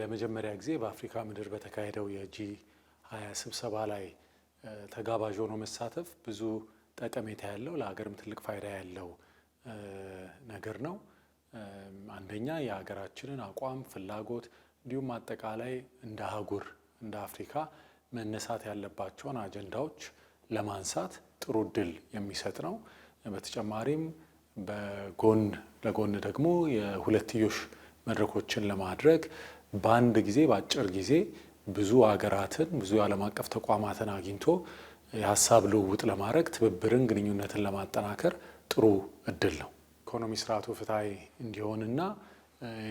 ለመጀመሪያ ጊዜ በአፍሪካ ምድር በተካሄደው የጂ 20 ስብሰባ ላይ ተጋባዥ ሆኖ መሳተፍ ብዙ ጠቀሜታ ያለው ለሀገርም ትልቅ ፋይዳ ያለው ነገር ነው። አንደኛ የሀገራችንን አቋም፣ ፍላጎት እንዲሁም አጠቃላይ እንደ አህጉር እንደ አፍሪካ መነሳት ያለባቸውን አጀንዳዎች ለማንሳት ጥሩ እድል የሚሰጥ ነው። በተጨማሪም በጎን ለጎን ደግሞ የሁለትዮሽ መድረኮችን ለማድረግ በአንድ ጊዜ በአጭር ጊዜ ብዙ ሀገራትን ብዙ የዓለም አቀፍ ተቋማትን አግኝቶ የሀሳብ ልውውጥ ለማድረግ ትብብርን፣ ግንኙነትን ለማጠናከር ጥሩ እድል ነው። ኢኮኖሚ ስርዓቱ ፍትሃዊ እንዲሆንና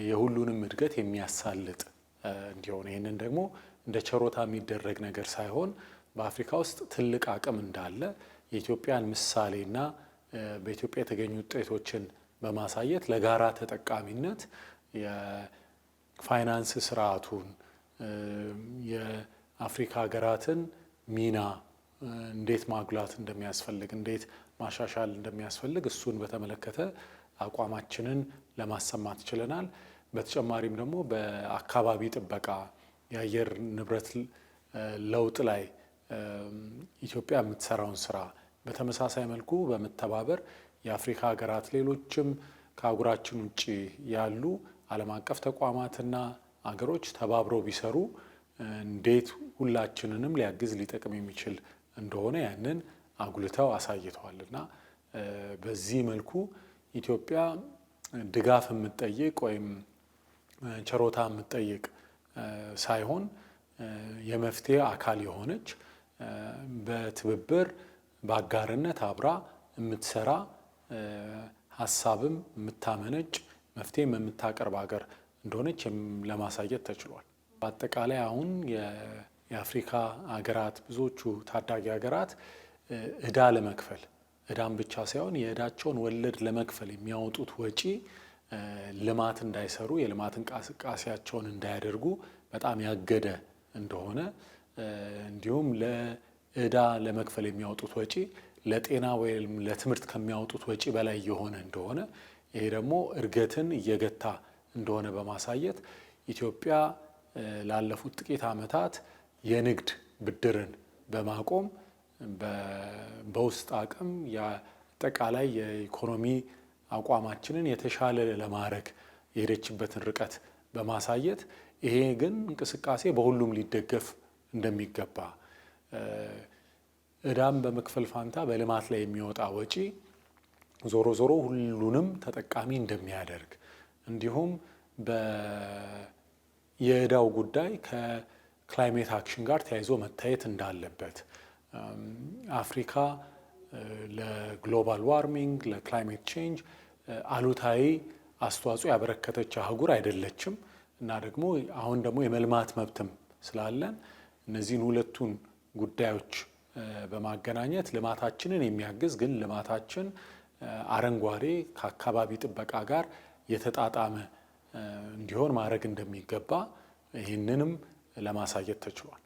የሁሉንም እድገት የሚያሳልጥ እንዲሆን ይህንን ደግሞ እንደ ቸሮታ የሚደረግ ነገር ሳይሆን በአፍሪካ ውስጥ ትልቅ አቅም እንዳለ የኢትዮጵያን ምሳሌና በኢትዮጵያ የተገኙ ውጤቶችን በማሳየት ለጋራ ተጠቃሚነት የፋይናንስ ስርዓቱን የአፍሪካ ሀገራትን ሚና እንዴት ማጉላት እንደሚያስፈልግ እንዴት ማሻሻል እንደሚያስፈልግ እሱን በተመለከተ አቋማችንን ለማሰማት ችለናል። በተጨማሪም ደግሞ በአካባቢ ጥበቃ የአየር ንብረት ለውጥ ላይ ኢትዮጵያ የምትሰራውን ስራ በተመሳሳይ መልኩ በመተባበር የአፍሪካ ሀገራት ሌሎችም ከአህጉራችን ውጭ ያሉ ዓለም አቀፍ ተቋማትና አገሮች ተባብረው ቢሰሩ እንዴት ሁላችንንም ሊያግዝ ሊጠቅም የሚችል እንደሆነ ያንን አጉልተው አሳይተዋልና በዚህ መልኩ ኢትዮጵያ ድጋፍ የምትጠይቅ ወይም ቸሮታ የምትጠይቅ ሳይሆን የመፍትሄ አካል የሆነች በትብብር በአጋርነት አብራ የምትሰራ ሀሳብም የምታመነጭ መፍትሄም የምታቀርብ ሀገር እንደሆነች ለማሳየት ተችሏል። በአጠቃላይ አሁን የአፍሪካ ሀገራት ብዙዎቹ ታዳጊ ሀገራት እዳ ለመክፈል እዳም ብቻ ሳይሆን የእዳቸውን ወለድ ለመክፈል የሚያወጡት ወጪ ልማት እንዳይሰሩ የልማት እንቅስቃሴያቸውን እንዳያደርጉ በጣም ያገደ እንደሆነ እንዲሁም ለእዳ ለመክፈል የሚያወጡት ወጪ ለጤና ወይም ለትምህርት ከሚያወጡት ወጪ በላይ የሆነ እንደሆነ ይሄ ደግሞ እድገትን እየገታ እንደሆነ በማሳየት ኢትዮጵያ ላለፉት ጥቂት ዓመታት የንግድ ብድርን በማቆም በውስጥ አቅም የአጠቃላይ የኢኮኖሚ አቋማችንን የተሻለ ለማድረግ የሄደችበትን ርቀት በማሳየት ይሄ ግን እንቅስቃሴ በሁሉም ሊደገፍ እንደሚገባ እዳም በመክፈል ፋንታ በልማት ላይ የሚወጣ ወጪ ዞሮ ዞሮ ሁሉንም ተጠቃሚ እንደሚያደርግ እንዲሁም የእዳው ጉዳይ ከክላይሜት አክሽን ጋር ተያይዞ መታየት እንዳለበት አፍሪካ ለግሎባል ዋርሚንግ ለክላይሜት ቼንጅ አሉታዊ አስተዋጽኦ ያበረከተች አህጉር አይደለችም እና ደግሞ አሁን ደግሞ የመልማት መብትም ስላለን እነዚህን ሁለቱን ጉዳዮች በማገናኘት ልማታችንን የሚያግዝ ግን ልማታችን አረንጓዴ ከአካባቢ ጥበቃ ጋር የተጣጣመ እንዲሆን ማድረግ እንደሚገባ ይህንንም ለማሳየት ተችሏል።